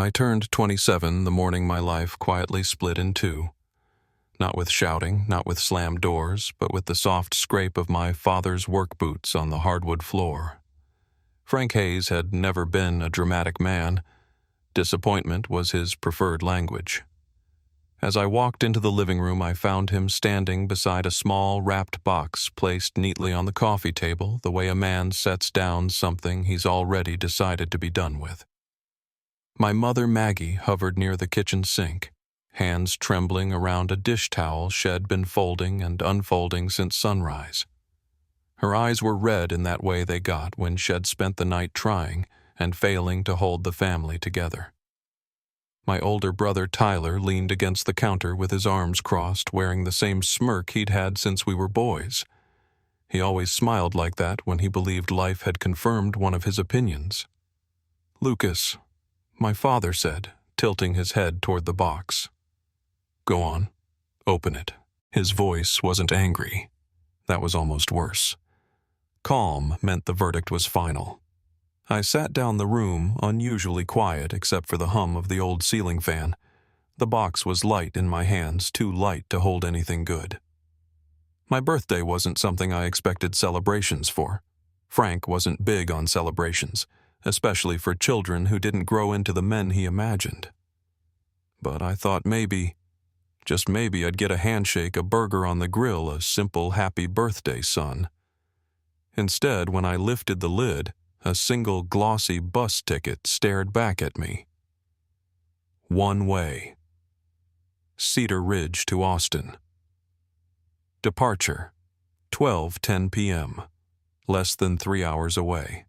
I turned 27 the morning my life quietly split in two. Not with shouting, not with slammed doors, but with the soft scrape of my father's work boots on the hardwood floor. Frank Hayes had never been a dramatic man. Disappointment was his preferred language. As I walked into the living room, I found him standing beside a small wrapped box placed neatly on the coffee table the way a man sets down something he's already decided to be done with. My mother Maggie hovered near the kitchen sink, hands trembling around a dish towel Shed been folding and unfolding since sunrise. Her eyes were red in that way they got when Shed spent the night trying and failing to hold the family together. My older brother Tyler leaned against the counter with his arms crossed, wearing the same smirk he'd had since we were boys. He always smiled like that when he believed life had confirmed one of his opinions. "Lucas," my father said, tilting his head toward the box. "Go on. Open it." His voice wasn't angry. That was almost worse. Calm meant the verdict was final. I sat down the room, unusually quiet except for the hum of the old ceiling fan. The box was light in my hands, too light to hold anything good. My birthday wasn't something I expected celebrations for. Frank wasn't big on celebrations, especially for children who didn't grow into the men he imagined. But I thought maybe, just maybe, I'd get a handshake, a burger on the grill, a simple happy birthday, son. Instead, when I lifted the lid, a single glossy bus ticket stared back at me. One way. Cedar Ridge to Austin. Departure, 12:10 p.m., less than 3 hours away.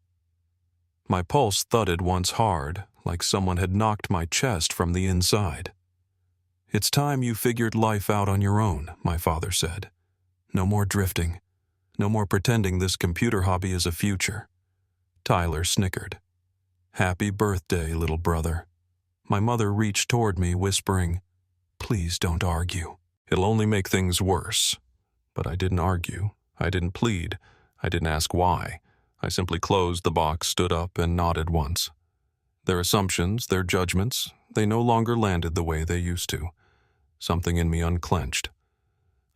My pulse thudded once hard, like someone had knocked my chest from the inside. "It's time you figured life out on your own," my father said. "No more drifting. No more pretending this computer hobby is a future." Tyler snickered. "Happy birthday, little brother." My mother reached toward me, whispering, "Please don't argue. It'll only make things worse." But I didn't argue. I didn't plead. I didn't ask why. I simply closed the box, stood up, and nodded once. Their assumptions, their judgments, they no longer landed the way they used to. Something in me unclenched.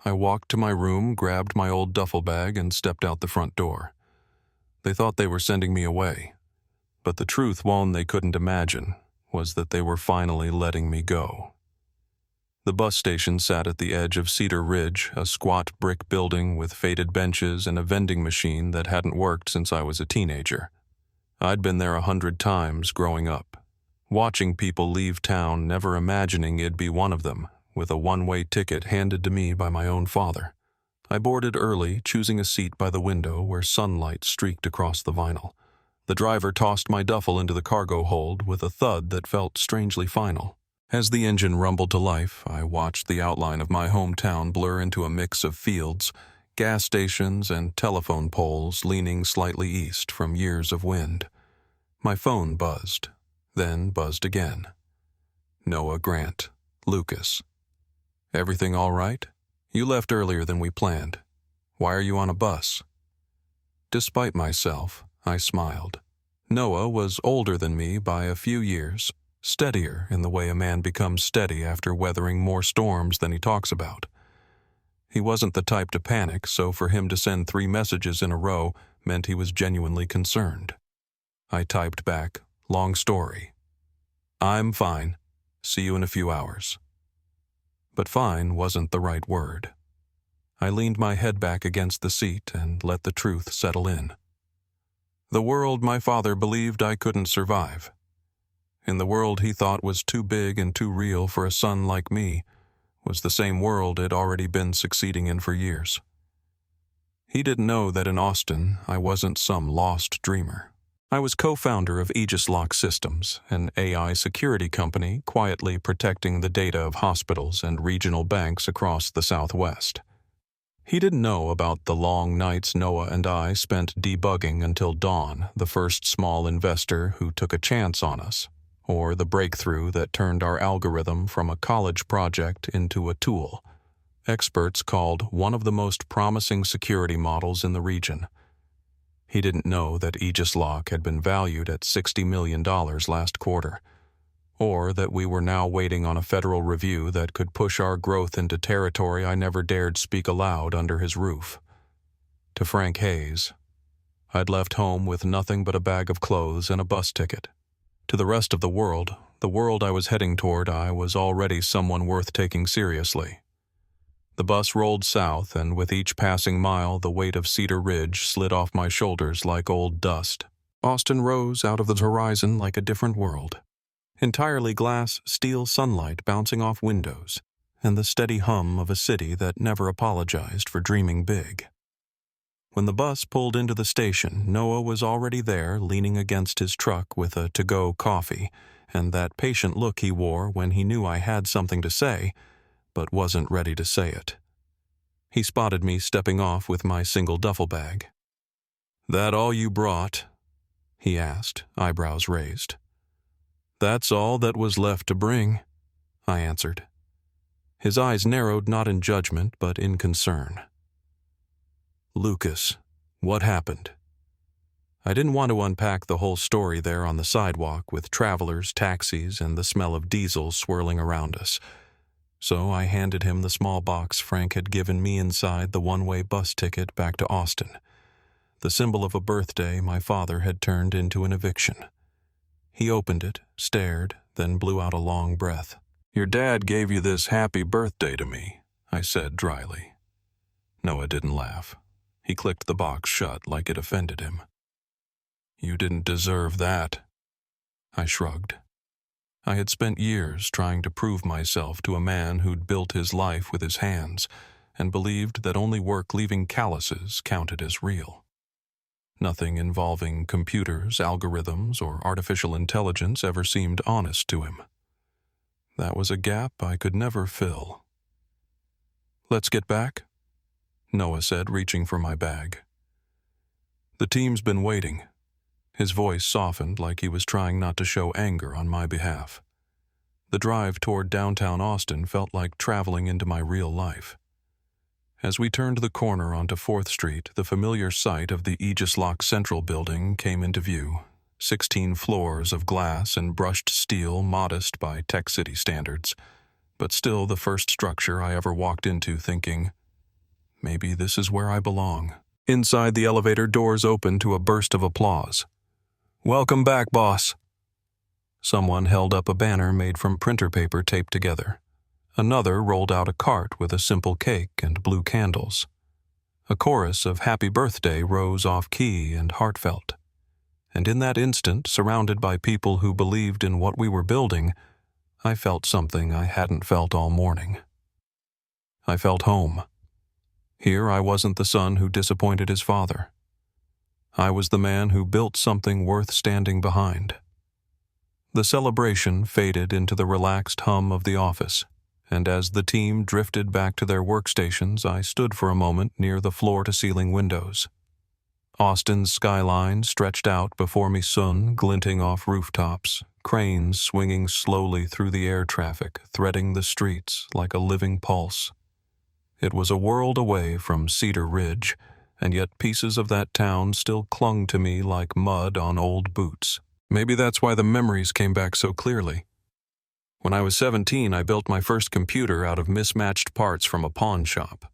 I walked to my room, grabbed my old duffel bag, and stepped out the front door. They thought they were sending me away. But the truth, one they couldn't imagine, was that they were finally letting me go. The bus station sat at the edge of Cedar Ridge, a squat brick building with faded benches and a vending machine that hadn't worked since I was a teenager. I'd been there 100 times growing up, watching people leave town, never imagining it'd be one of them, with a one-way ticket handed to me by my own father. I boarded early, choosing a seat by the window where sunlight streaked across the vinyl. The driver tossed my duffel into the cargo hold with a thud that felt strangely final. As the engine rumbled to life, I watched the outline of my hometown blur into a mix of fields, gas stations, and telephone poles leaning slightly east from years of wind. My phone buzzed, then buzzed again. Noah Grant, Lucas. "Everything all right? You left earlier than we planned. Why are you on a bus?" Despite myself, I smiled. Noah was older than me by a few years, steadier in the way a man becomes steady after weathering more storms than he talks about. He wasn't the type to panic, so for him to send 3 messages in a row meant he was genuinely concerned. I typed back, "Long story. I'm fine. See you in a few hours." But fine wasn't the right word. I leaned my head back against the seat and let the truth settle in. The world my father believed I couldn't survive. In the world he thought was too big and too real for a son like me, was the same world I'd already been succeeding in for years. He didn't know that in Austin I wasn't some lost dreamer. I was co-founder of Aegis Lock Systems, an AI security company quietly protecting the data of hospitals and regional banks across the Southwest. He didn't know about the long nights Noah and I spent debugging until dawn, the first small investor who took a chance on us, or the breakthrough that turned our algorithm from a college project into a tool. Experts called one of the most promising security models in the region. He didn't know that Aegis Lock had been valued at $60 million last quarter. or that we were now waiting on a federal review that could push our growth into territory I never dared speak aloud under his roof. To Frank Hayes, I'd left home with nothing but a bag of clothes and a bus ticket. To the rest of the world I was heading toward, I was already someone worth taking seriously. The bus rolled south, and with each passing mile, the weight of Cedar Ridge slid off my shoulders like old dust. Austin rose out of the horizon like a different world. Entirely glass, steel sunlight bouncing off windows, and the steady hum of a city that never apologized for dreaming big. When the bus pulled into the station, Noah was already there, leaning against his truck with a to-go coffee, and that patient look he wore when he knew I had something to say, but wasn't ready to say it. He spotted me stepping off with my single duffel bag. "That all you brought?" he asked, eyebrows raised. "That's all that was left to bring," I answered. His eyes narrowed not in judgment, but in concern. "Lucas, what happened?" I didn't want to unpack the whole story there on the sidewalk with travelers, taxis, and the smell of diesel swirling around us. So I handed him the small box Frank had given me inside the one-way bus ticket back to Austin, the symbol of a birthday my father had turned into an eviction. He opened it, stared, then blew out a long breath. "Your dad gave you this happy birthday to me," I said dryly. Noah didn't laugh. He clicked the box shut like it offended him. "You didn't deserve that." I shrugged. I had spent years trying to prove myself to a man who'd built his life with his hands and believed that only work leaving calluses counted as real. Nothing involving computers, algorithms, or artificial intelligence ever seemed honest to him. That was a gap I could never fill. "Let's get back," Noah said, reaching for my bag. "The team's been waiting." His voice softened like he was trying not to show anger on my behalf. The drive toward downtown Austin felt like traveling into my real life. As we turned the corner onto 4th Street, the familiar sight of the Aegis Lock Central building came into view. 16 floors of glass and brushed steel, modest by Tech City standards, but still the first structure I ever walked into thinking, maybe this is where I belong. Inside, the elevator doors opened to a burst of applause. "Welcome back, boss." Someone held up a banner made from printer paper taped together. Another rolled out a cart with a simple cake and blue candles. A chorus of happy birthday rose off-key and heartfelt. And in that instant, surrounded by people who believed in what we were building, I felt something I hadn't felt all morning. I felt home. Here I wasn't the son who disappointed his father. I was the man who built something worth standing behind. The celebration faded into the relaxed hum of the office, and as the team drifted back to their workstations, I stood for a moment near the floor-to-ceiling windows. Austin's skyline stretched out before me, sun glinting off rooftops, cranes swinging slowly through the air traffic, threading the streets like a living pulse. It was a world away from Cedar Ridge, and yet pieces of that town still clung to me like mud on old boots. Maybe that's why the memories came back so clearly. When I was 17, I built my first computer out of mismatched parts from a pawn shop.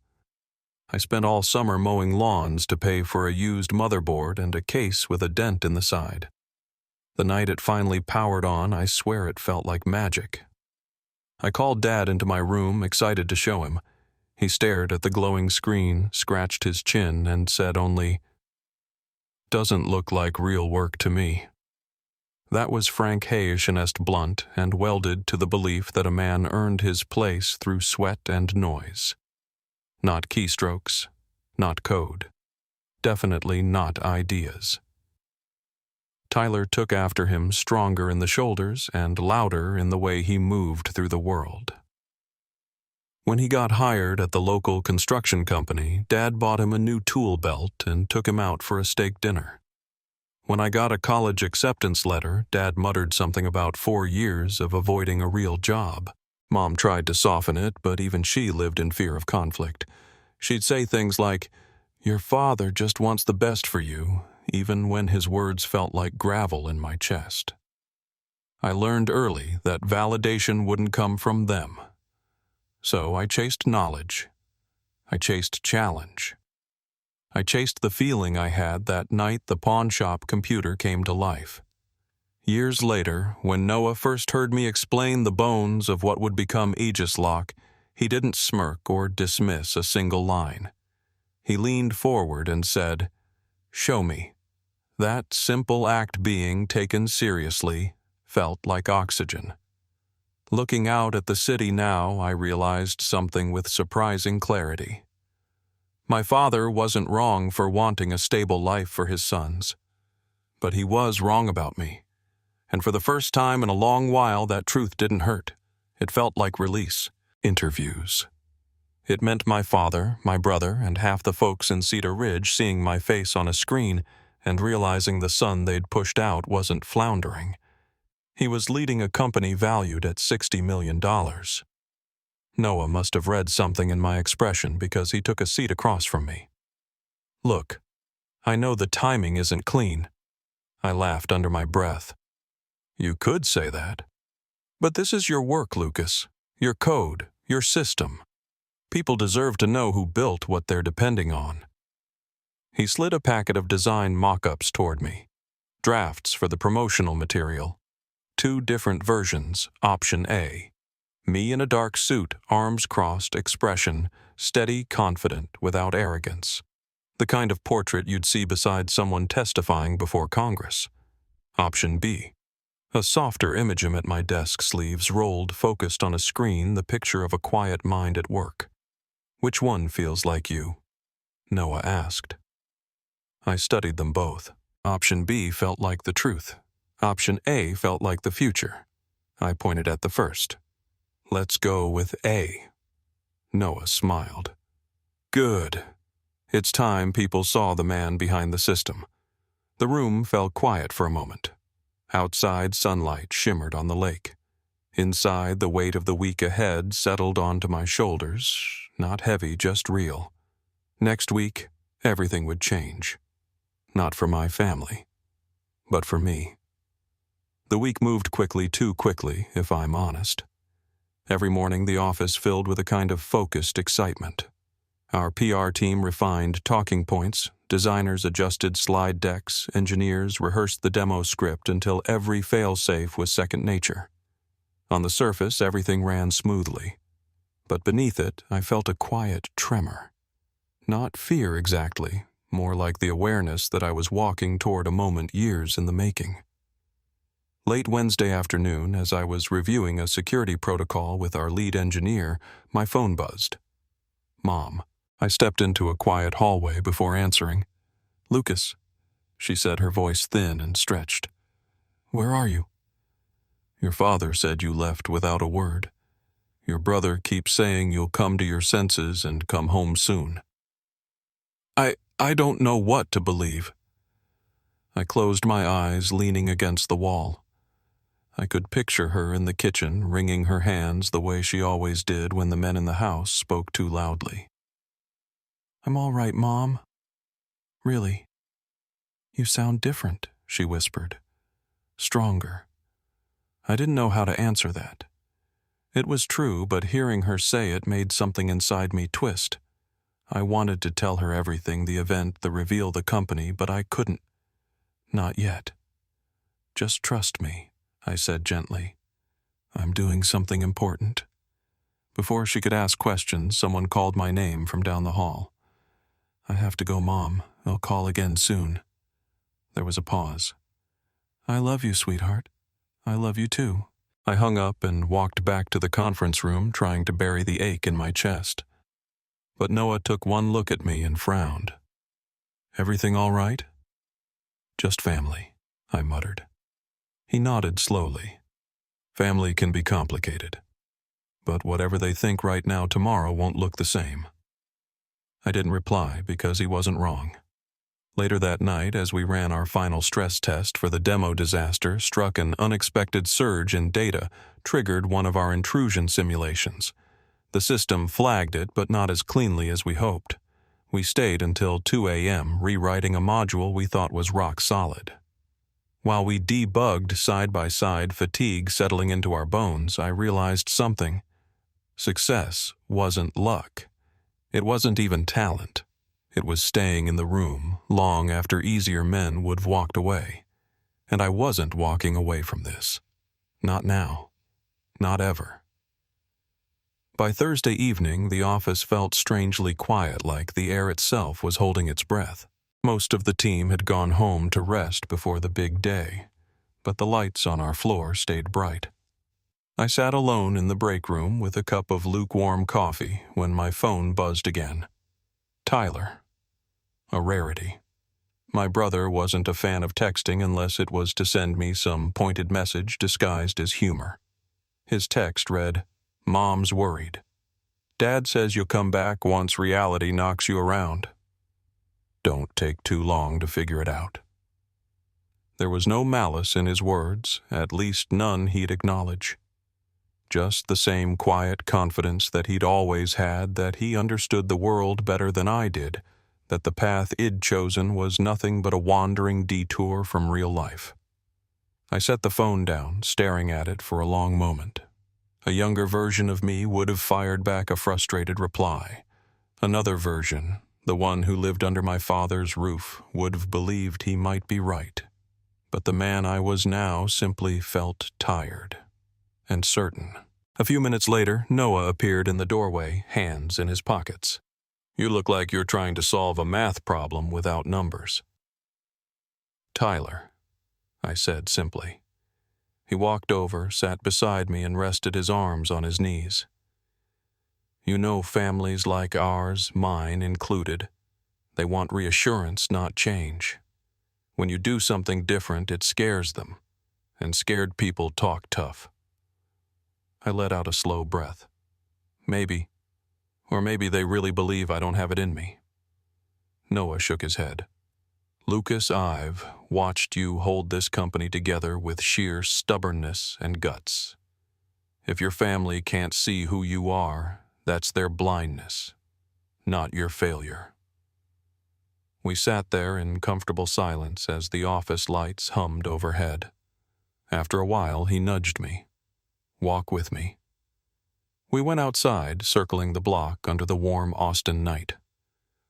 I spent all summer mowing lawns to pay for a used motherboard and a case with a dent in the side. The night it finally powered on, I swear it felt like magic. I called Dad into my room, excited to show him. He stared at the glowing screen, scratched his chin, and said only, "Doesn't look like real work to me." That was Frank Hayes-Shenest blunt and welded to the belief that a man earned his place through sweat and noise. Not keystrokes, not code. Definitely not ideas. Tyler took after him, stronger in the shoulders and louder in the way he moved through the world. When he got hired at the local construction company, Dad bought him a new tool belt and took him out for a steak dinner. When I got a college acceptance letter, Dad muttered something about 4 years of avoiding a real job. Mom tried to soften it, but even she lived in fear of conflict. She'd say things like, "Your father just wants the best for you," even when his words felt like gravel in my chest. I learned early that validation wouldn't come from them. So I chased knowledge. I chased challenge. I chased the feeling I had that night the pawn shop computer came to life. Years later, when Noah first heard me explain the bones of what would become Aegis Lock, he didn't smirk or dismiss a single line. He leaned forward and said, "Show me." That simple act being taken seriously felt like oxygen. Looking out at the city now, I realized something with surprising clarity. My father wasn't wrong for wanting a stable life for his sons. But he was wrong about me. And for the first time in a long while, that truth didn't hurt. It felt like release. Interviews. It meant my father, my brother, and half the folks in Cedar Ridge seeing my face on a screen and realizing the son they'd pushed out wasn't floundering. He was leading a company valued at $60 million. Noah must have read something in my expression because he took a seat across from me. "Look, I know the timing isn't clean." I laughed under my breath. "You could say that. But this is your work, Lucas. Your code, your system. People deserve to know who built what they're depending on." He slid a packet of design mock-ups toward me. Drafts for the promotional material. 2 different versions, option A. Me in a dark suit, arms crossed, expression, steady, confident, without arrogance. The kind of portrait you'd see beside someone testifying before Congress. Option B. A softer image at my desk sleeves rolled, focused on a screen, the picture of a quiet mind at work. "Which one feels like you?" Noah asked. I studied them both. Option B felt like the truth. Option A felt like the future. I pointed at the first. "Let's go with A." Noah smiled. "Good." It's time people saw the man behind the system. The room fell quiet for a moment. Outside, sunlight shimmered on the lake. Inside, the weight of the week ahead settled onto my shoulders, not heavy, just real. Next week, everything would change. Not for my family, but for me. The week moved quickly, too quickly, if I'm honest. Every morning, the office filled with a kind of focused excitement. Our PR team refined talking points, designers adjusted slide decks, engineers rehearsed the demo script until every fail-safe was second nature. On the surface, everything ran smoothly. But beneath it, I felt a quiet tremor. Not fear exactly, more like the awareness that I was walking toward a moment years in the making. Late Wednesday afternoon, as I was reviewing a security protocol with our lead engineer, my phone buzzed. "Mom." I stepped into a quiet hallway before answering. "Lucas," she said, her voice thin and stretched. "Where are you?" "Your father said you left without a word. Your brother keeps saying you'll come to your senses and come home soon." I don't know what to believe." I closed my eyes, leaning against the wall. I could picture her in the kitchen, wringing her hands the way she always did when the men in the house spoke too loudly. "I'm all right, Mom. Really. You sound different," she whispered. "Stronger." I didn't know how to answer that. It was true, but hearing her say it made something inside me twist. I wanted to tell her everything, the event, the reveal, the company, but I couldn't. Not yet. "Just trust me," I said gently. "I'm doing something important." Before she could ask questions, someone called my name from down the hall. "I have to go, Mom. I'll call again soon." There was a pause. "I love you, sweetheart. I love you too." I hung up and walked back to the conference room, trying to bury the ache in my chest. But Noah took one look at me and frowned. "Everything all right?" "Just family," I muttered. He nodded slowly. "Family can be complicated. But whatever they think right now, tomorrow won't look the same." I didn't reply because he wasn't wrong. Later that night, as we ran our final stress test for the demo disaster, struck an unexpected surge in data, triggered one of our intrusion simulations. The system flagged it, but not as cleanly as we hoped. We stayed until 2 a.m., rewriting a module we thought was rock solid. While we debugged side by side, fatigue settling into our bones, I realized something. Success wasn't luck. It wasn't even talent. It was staying in the room long after easier men would have walked away. And I wasn't walking away from this. Not now. Not ever. By Thursday evening, the office felt strangely quiet, like the air itself was holding its breath. Most of the team had gone home to rest before the big day, but the lights on our floor stayed bright. I sat alone in the break room with a cup of lukewarm coffee when my phone buzzed again. Tyler. A rarity. My brother wasn't a fan of texting unless it was to send me some pointed message disguised as humor. His text read, "Mom's worried. Dad says you'll come back once reality knocks you around. Don't take too long to figure it out." There was no malice in his words, at least none he'd acknowledge. Just the same quiet confidence that he'd always had, that he understood the world better than I did, that the path I'd chosen was nothing but a wandering detour from real life. I set the phone down, staring at it for a long moment. A younger version of me would have fired back a frustrated reply. Another version, the one who lived under my father's roof, would have believed he might be right. But the man I was now simply felt tired and certain. A few minutes later, Noah appeared in the doorway, hands in his pockets. "You look like you're trying to solve a math problem without numbers." "Tyler," I said simply. He walked over, sat beside me, and rested his arms on his knees. "You know families like ours, mine included, they want reassurance, not change. When you do something different, it scares them, and scared people talk tough." I let out a slow breath. Maybe they really believe I don't have it in me. Noah shook his head. "Lucas, I've watched you hold this company together with sheer stubbornness and guts. If your family can't see who you are, that's their blindness, not your failure." We sat there in comfortable silence as the office lights hummed overhead. After a while, he nudged me. "Walk with me." We went outside, circling the block under the warm Austin night.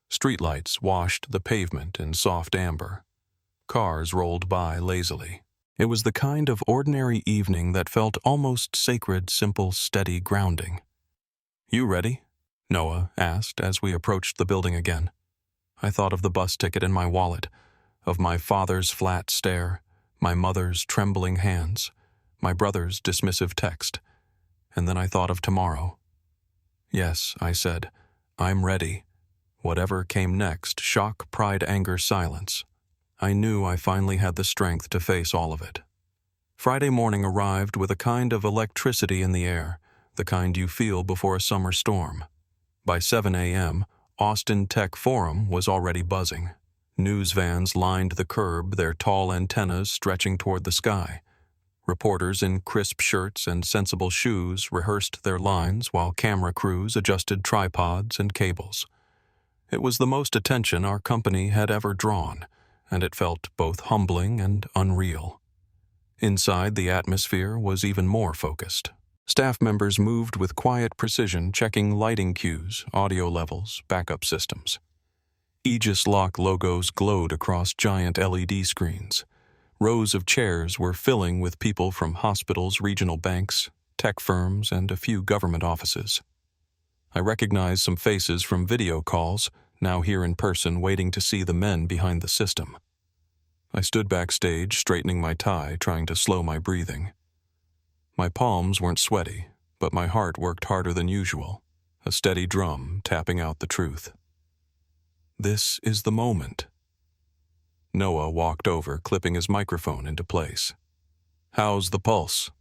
Streetlights washed the pavement in soft amber. Cars rolled by lazily. It was the kind of ordinary evening that felt almost sacred, simple, steady grounding. "You ready?" Noah asked as we approached the building again. I thought of the bus ticket in my wallet, of my father's flat stare, my mother's trembling hands, my brother's dismissive text, and then I thought of tomorrow. "Yes," I said, "I'm ready." Whatever came next, shock, pride, anger, silence. I knew I finally had the strength to face all of it. Friday morning arrived with a kind of electricity in the air, the kind you feel before a summer storm. By 7 a.m., Austin Tech Forum was already buzzing. News vans lined the curb, their tall antennas stretching toward the sky. Reporters in crisp shirts and sensible shoes rehearsed their lines while camera crews adjusted tripods and cables. It was the most attention our company had ever drawn, and it felt both humbling and unreal. Inside, the atmosphere was even more focused. Staff members moved with quiet precision, checking lighting cues, audio levels, backup systems. Aegis Lock logos glowed across giant LED screens. Rows of chairs were filling with people from hospitals, regional banks, tech firms, and a few government offices. I recognized some faces from video calls, now here in person waiting to see the men behind the system. I stood backstage, straightening my tie, trying to slow my breathing. My palms weren't sweaty, but my heart worked harder than usual, a steady drum tapping out the truth. This is the moment. Noah walked over, clipping his microphone into place. "How's the pulse?"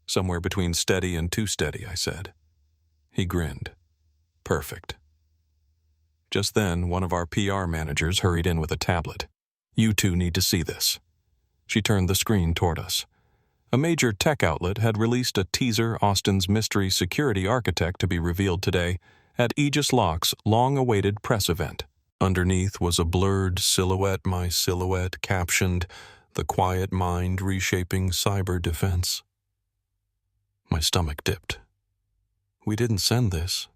"Somewhere between steady and too steady," I said. He grinned. "Perfect." Just then, one of our PR managers hurried in with a tablet. "You two need to see this." She turned the screen toward us. A major tech outlet had released a teaser, Austin's mystery security architect, to be revealed today at Aegis Lock's long-awaited press event. Underneath was a blurred silhouette, my silhouette, captioned, the quiet mind reshaping cyber defense. My stomach dipped. We didn't send this.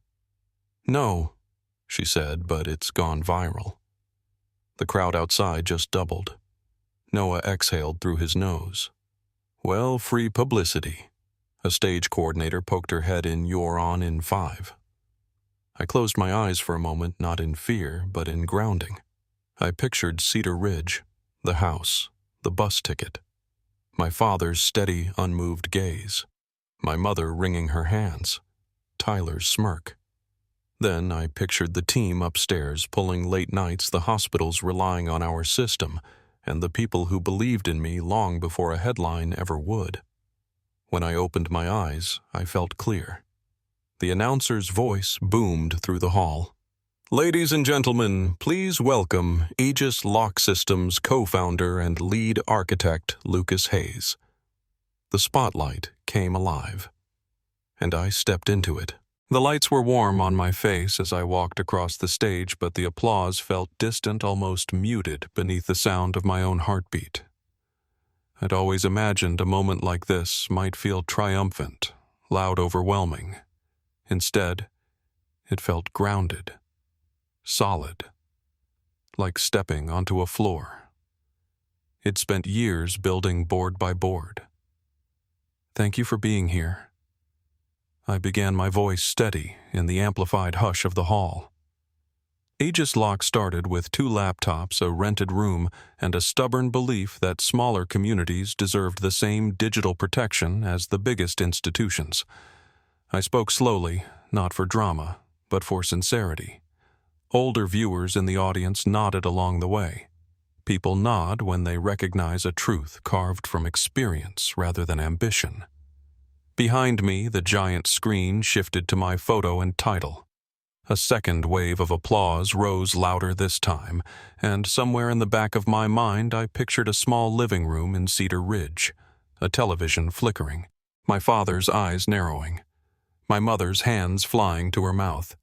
No, she said, but it's gone viral. The crowd outside just doubled. Noah exhaled through his nose. Well, free publicity. A stage coordinator poked her head in You're On in 5. I closed my eyes for a moment, not in fear, but in grounding. I pictured Cedar Ridge, the house, the bus ticket, my father's steady, unmoved gaze, my mother wringing her hands, Tyler's smirk. Then I pictured the team upstairs pulling late nights, the hospitals relying on our system, and the people who believed in me long before a headline ever would. When I opened my eyes, I felt clear. The announcer's voice boomed through the hall. Ladies and gentlemen, please welcome Aegis Lock Systems co-founder and lead architect Lucas Hayes. The spotlight came alive, and I stepped into it. The lights were warm on my face as I walked across the stage, but the applause felt distant, almost muted beneath the sound of my own heartbeat. I'd always imagined a moment like this might feel triumphant, loud, overwhelming. Instead, it felt grounded, solid, like stepping onto a floor. It spent years building board by board. Thank you for being here. I began, my voice steady in the amplified hush of the hall. Aegis Lock started with 2 laptops, a rented room, and a stubborn belief that smaller communities deserved the same digital protection as the biggest institutions. I spoke slowly, not for drama, but for sincerity. Older viewers in the audience nodded along the way. People nod when they recognize a truth carved from experience rather than ambition. Behind me, the giant screen shifted to my photo and title. A second wave of applause rose louder this time, and somewhere in the back of my mind I pictured a small living room in Cedar Ridge, a television flickering, my father's eyes narrowing, my mother's hands flying to her mouth,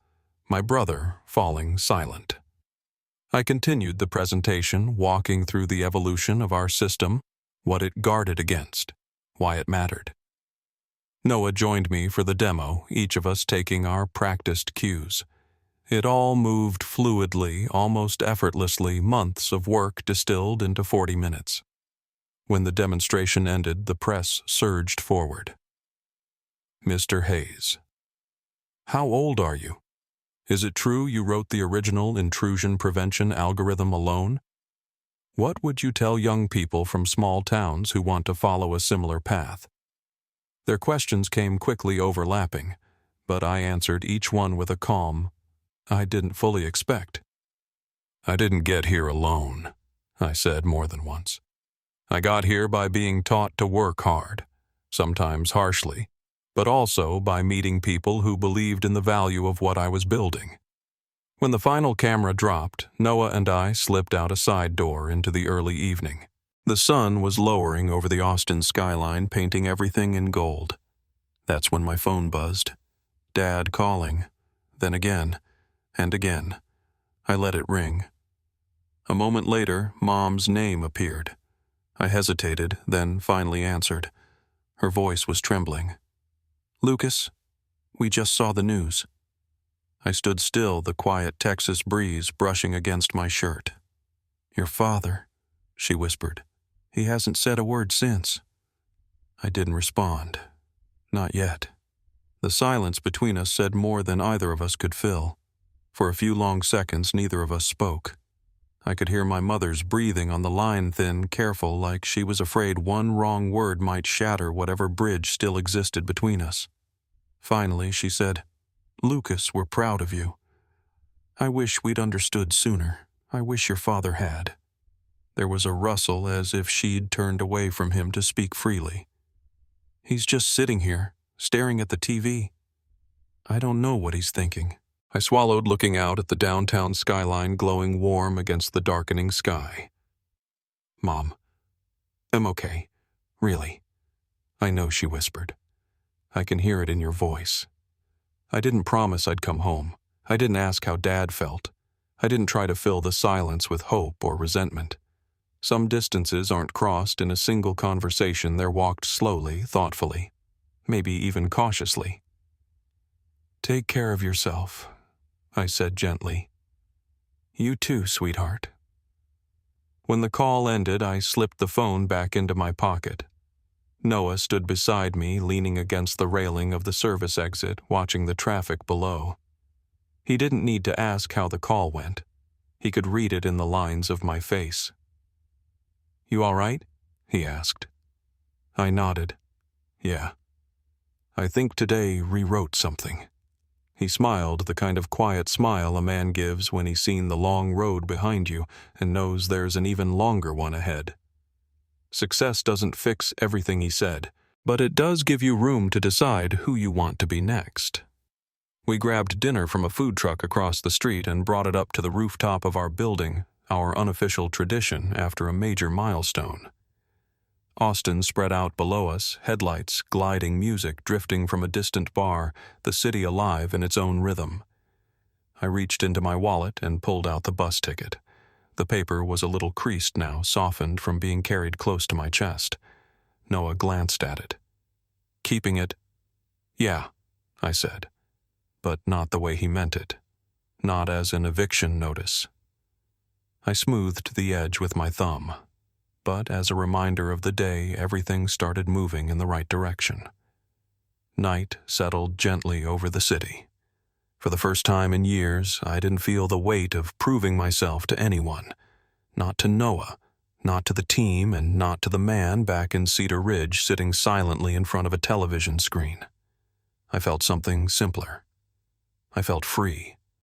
my brother falling silent. I continued the presentation, walking through the evolution of our system, what it guarded against, why it mattered. Noah joined me for the demo, each of us taking our practiced cues. It all moved fluidly, almost effortlessly, months of work distilled into 40 minutes. When the demonstration ended, the press surged forward. Mr. Hayes. How old are you? Is it true you wrote the original intrusion prevention algorithm alone? What would you tell young people from small towns who want to follow a similar path? Their questions came quickly overlapping, but I answered each one with a calm I didn't fully expect. I didn't get here alone, I said more than once. I got here by being taught to work hard, sometimes harshly, but also by meeting people who believed in the value of what I was building. When the final camera dropped, Noah and I slipped out a side door into the early evening. The sun was lowering over the Austin skyline, painting everything in gold. That's when my phone buzzed. Dad calling, then again, and again. I let it ring. A moment later, Mom's name appeared. I hesitated, then finally answered. Her voice was trembling. Lucas, we just saw the news. I stood still, the quiet Texas breeze brushing against my shirt. Your father, she whispered. He hasn't said a word since. I didn't respond. Not yet. The silence between us said more than either of us could fill. For a few long seconds, neither of us spoke. I could hear my mother's breathing on the line, thin, careful, like she was afraid one wrong word might shatter whatever bridge still existed between us. Finally, she said, Lucas, we're proud of you. I wish we'd understood sooner. I wish your father had. There was a rustle as if she'd turned away from him to speak freely. He's just sitting here, staring at the TV. I don't know what he's thinking. I swallowed, looking out at the downtown skyline glowing warm against the darkening sky. Mom, I'm okay. Really. I know, she whispered. I can hear it in your voice. I didn't promise I'd come home. I didn't ask how Dad felt. I didn't try to fill the silence with hope or resentment. Some distances aren't crossed in a single conversation, they're walked slowly, thoughtfully, maybe even cautiously. "Take care of yourself," I said gently. "You too, sweetheart." When the call ended, I slipped the phone back into my pocket. Noah stood beside me, leaning against the railing of the service exit, watching the traffic below. He didn't need to ask how the call went. He could read it in the lines of my face. "You all right?" he asked. I nodded. "Yeah. I think today rewrote something." He smiled, the kind of quiet smile a man gives when he's seen the long road behind you and knows there's an even longer one ahead. Success doesn't fix everything, he said, but it does give you room to decide who you want to be next. We grabbed dinner from a food truck across the street and brought it up to the rooftop of our building, our unofficial tradition after a major milestone. Austin spread out below us, headlights, gliding music drifting from a distant bar, the city alive in its own rhythm. I reached into my wallet and pulled out the bus ticket. The paper was a little creased now, softened from being carried close to my chest. Noah glanced at it. "Keeping it?" "Yeah," I said, but not the way he meant it. Not as an eviction notice. I smoothed the edge with my thumb. But as a reminder of the day, everything started moving in the right direction. Night settled gently over the city. For the first time in years, I didn't feel the weight of proving myself to anyone. Not to Noah, not to the team, and not to the man back in Cedar Ridge sitting silently in front of a television screen. I felt something simpler. I felt free.